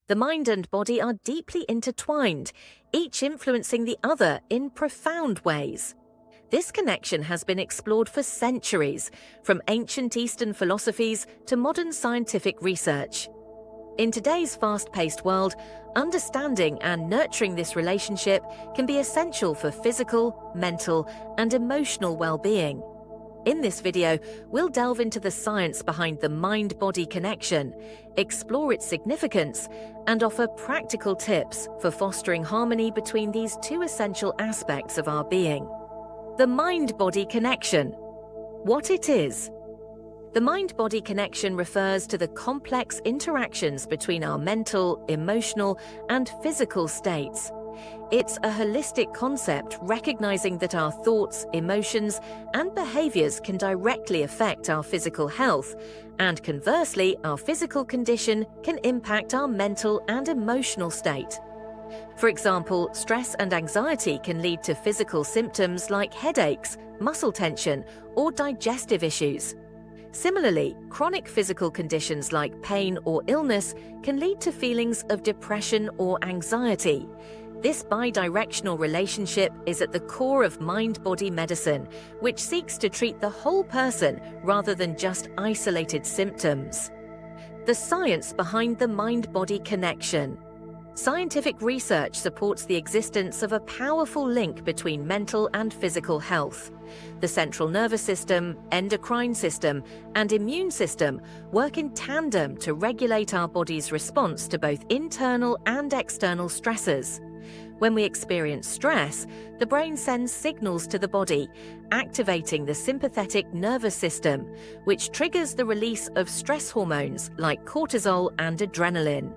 The mind and body are deeply intertwined, each influencing the other in profound ways. This connection has been explored for centuries, from ancient Eastern philosophies to modern scientific research. In today's fast-paced world, understanding and nurturing this relationship can be essential for physical, mental, and emotional well-being. In this video, we'll delve into the science behind the mind-body connection, explore its significance, and offer practical tips for fostering harmony between these two essential aspects of our being. The mind-body connection. What it is. The mind-body connection refers to the complex interactions between our mental, emotional, and physical states. It's a holistic concept recognizing that our thoughts, emotions, and behaviors can directly affect our physical health, and conversely, our physical condition can impact our mental and emotional state. For example, stress and anxiety can lead to physical symptoms like headaches, muscle tension, or digestive issues. Similarly, chronic physical conditions like pain or illness can lead to feelings of depression or anxiety. This bidirectional relationship is at the core of mind-body medicine, which seeks to treat the whole person rather than just isolated symptoms. The science behind the mind-body connection. Scientific research supports the existence of a powerful link between mental and physical health. The central nervous system, endocrine system, and immune system work in tandem to regulate our body's response to both internal and external stressors. When we experience stress, the brain sends signals to the body, activating the sympathetic nervous system, which triggers the release of stress hormones like cortisol and adrenaline.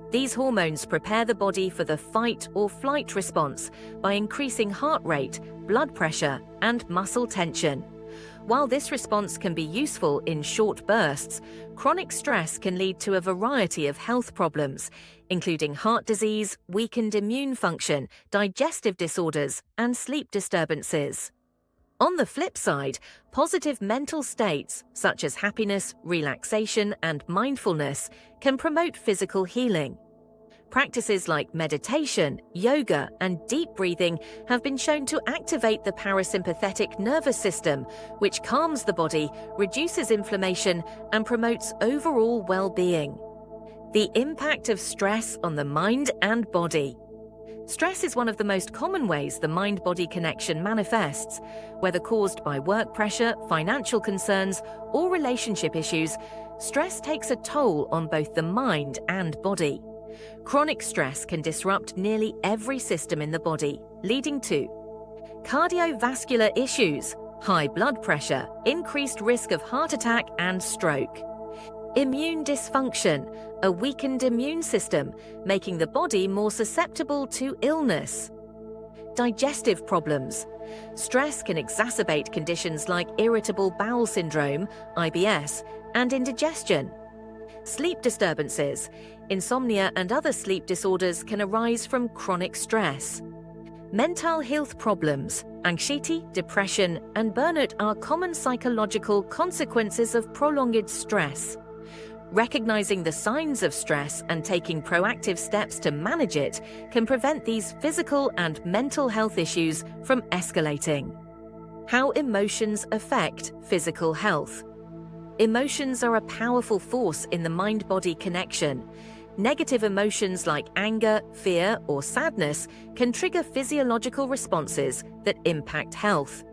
These hormones prepare the body for the fight or flight response by increasing heart rate, blood pressure, and muscle tension. While this response can be useful in short bursts, chronic stress can lead to a variety of health problems, including heart disease, weakened immune function, digestive disorders, and sleep disturbances. On the flip side, positive mental states, such as happiness, relaxation, and mindfulness, can promote physical healing. Practices like meditation, yoga, and deep breathing have been shown to activate the parasympathetic nervous system, which calms the body, reduces inflammation, and promotes overall well-being. The impact of stress on the mind and body. Stress is one of the most common ways the mind-body connection manifests. Whether caused by work pressure, financial concerns, or relationship issues, stress takes a toll on both the mind and body. Chronic stress can disrupt nearly every system in the body, leading to cardiovascular issues, high blood pressure, increased risk of heart attack and stroke. Immune dysfunction, a weakened immune system, making the body more susceptible to illness. Digestive problems. Stress can exacerbate conditions like irritable bowel syndrome, IBS, and indigestion. Sleep disturbances. Insomnia and other sleep disorders can arise from chronic stress. Mental health problems. Anxiety, depression, and burnout are common psychological consequences of prolonged stress. Recognizing the signs of stress and taking proactive steps to manage it can prevent these physical and mental health issues from escalating. How emotions affect physical health. Emotions are a powerful force in the mind-body connection. Negative emotions like anger, fear, or sadness can trigger physiological responses that impact health.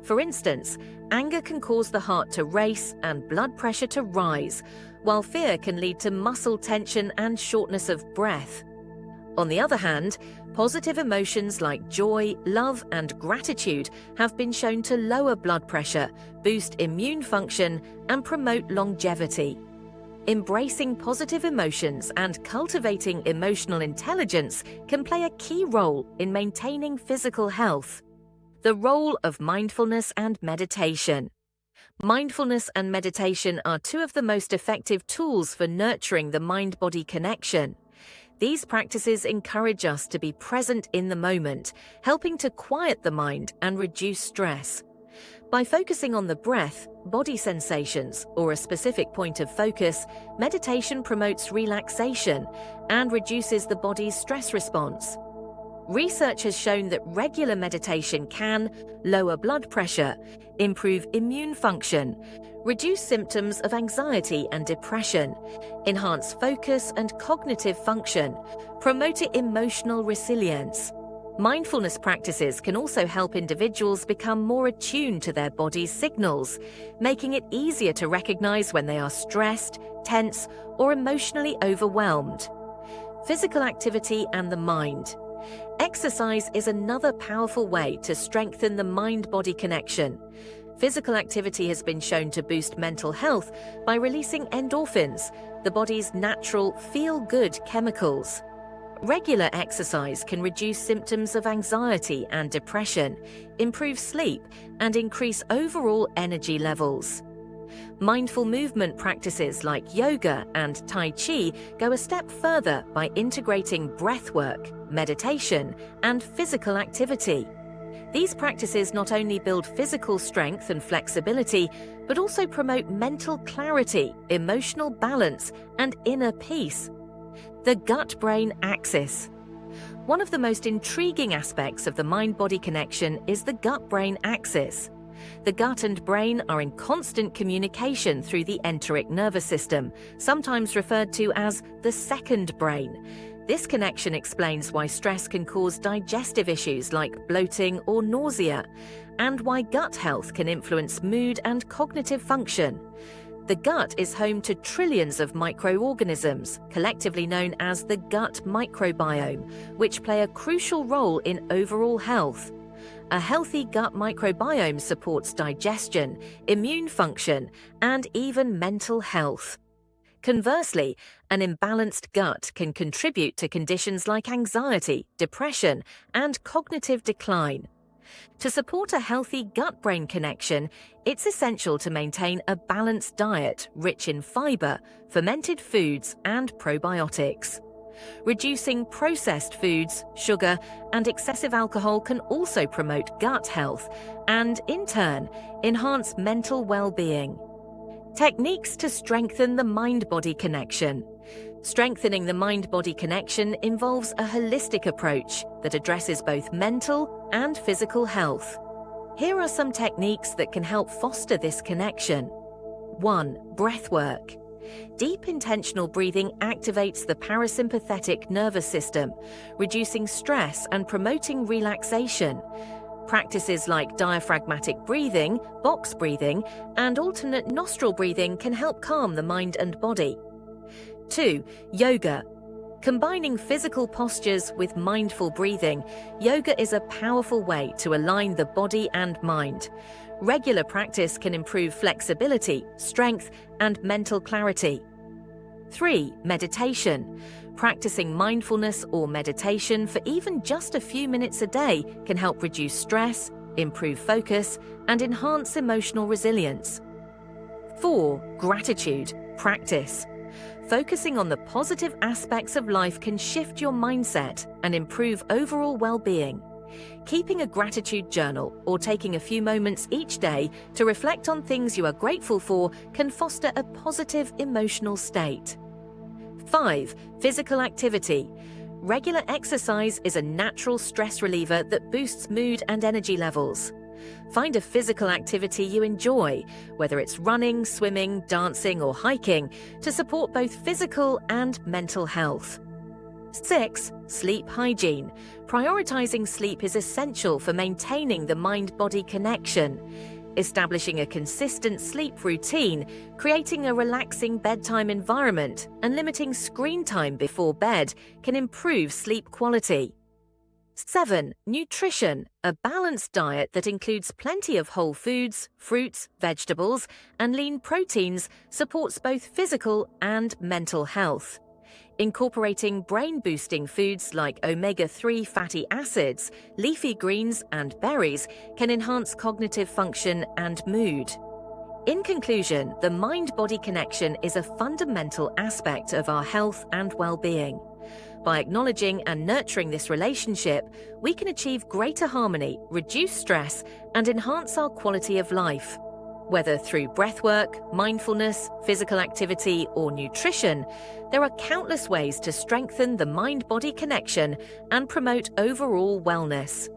For instance, anger can cause the heart to race and blood pressure to rise, while fear can lead to muscle tension and shortness of breath. On the other hand, positive emotions like joy, love, and gratitude have been shown to lower blood pressure, boost immune function, and promote longevity. Embracing positive emotions and cultivating emotional intelligence can play a key role in maintaining physical health. The role of mindfulness and meditation. Mindfulness and meditation are two of the most effective tools for nurturing the mind-body connection. These practices encourage us to be present in the moment, helping to quiet the mind and reduce stress. By focusing on the breath, body sensations, or a specific point of focus, meditation promotes relaxation and reduces the body's stress response. Research has shown that regular meditation can lower blood pressure, improve immune function, reduce symptoms of anxiety and depression, enhance focus and cognitive function, promote emotional resilience. Mindfulness practices can also help individuals become more attuned to their body's signals, making it easier to recognize when they are stressed, tense, or emotionally overwhelmed. Physical activity and the mind. Exercise is another powerful way to strengthen the mind-body connection. Physical activity has been shown to boost mental health by releasing endorphins, the body's natural feel-good chemicals. Regular exercise can reduce symptoms of anxiety and depression, improve sleep, and increase overall energy levels. Mindful movement practices like yoga and Tai Chi go a step further by integrating breathwork, meditation, and physical activity. These practices not only build physical strength and flexibility, but also promote mental clarity, emotional balance, and inner peace. The gut-brain axis. One of the most intriguing aspects of the mind-body connection is the gut-brain axis. The gut and brain are in constant communication through the enteric nervous system, sometimes referred to as the second brain. This connection explains why stress can cause digestive issues like bloating or nausea, and why gut health can influence mood and cognitive function. The gut is home to trillions of microorganisms, collectively known as the gut microbiome, which play a crucial role in overall health. A healthy gut microbiome supports digestion, immune function, and even mental health. Conversely, an imbalanced gut can contribute to conditions like anxiety, depression, and cognitive decline. To support a healthy gut-brain connection, it's essential to maintain a balanced diet rich in fiber, fermented foods, and probiotics. Reducing processed foods, sugar, and excessive alcohol can also promote gut health and, in turn, enhance mental well-being. Techniques to strengthen the mind-body connection. Strengthening the mind-body connection involves a holistic approach that addresses both mental and physical health. Here are some techniques that can help foster this connection. 1. Breathwork. Deep intentional breathing activates the parasympathetic nervous system, reducing stress and promoting relaxation. Practices like diaphragmatic breathing, box breathing, and alternate nostril breathing can help calm the mind and body. 2. Yoga. Combining physical postures with mindful breathing, yoga is a powerful way to align the body and mind. Regular practice can improve flexibility, strength, and mental clarity. 3. Meditation. Practicing mindfulness or meditation for even just a few minutes a day can help reduce stress, improve focus, and enhance emotional resilience. 4. Gratitude. Practice. Focusing on the positive aspects of life can shift your mindset and improve overall well-being. Keeping a gratitude journal or taking a few moments each day to reflect on things you are grateful for can foster a positive emotional state. 5. Physical activity. Regular exercise is a natural stress reliever that boosts mood and energy levels. Find a physical activity you enjoy, whether it's running, swimming, dancing, or hiking, to support both physical and mental health. 6. Sleep hygiene. Prioritizing sleep is essential for maintaining the mind-body connection. Establishing a consistent sleep routine, creating a relaxing bedtime environment, and limiting screen time before bed can improve sleep quality. 7. Nutrition. A balanced diet that includes plenty of whole foods, fruits, vegetables, and lean proteins supports both physical and mental health. Incorporating brain-boosting foods like omega-3 fatty acids, leafy greens, and berries can enhance cognitive function and mood. In conclusion, the mind-body connection is a fundamental aspect of our health and well-being. By acknowledging and nurturing this relationship, we can achieve greater harmony, reduce stress, and enhance our quality of life. Whether through breathwork, mindfulness, physical activity, or nutrition, there are countless ways to strengthen the mind-body connection and promote overall wellness.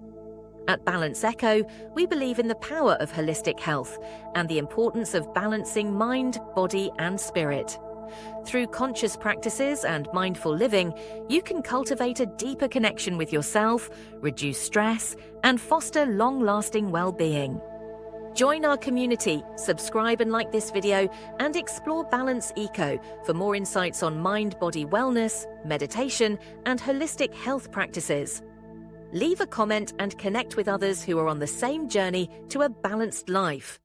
At Balance Echo, we believe in the power of holistic health and the importance of balancing mind, body, and spirit. Through conscious practices and mindful living, you can cultivate a deeper connection with yourself, reduce stress, and foster long-lasting well-being. Join our community, subscribe and like this video, and explore Balance Eco for more insights on mind-body wellness, meditation, and holistic health practices. Leave a comment and connect with others who are on the same journey to a balanced life.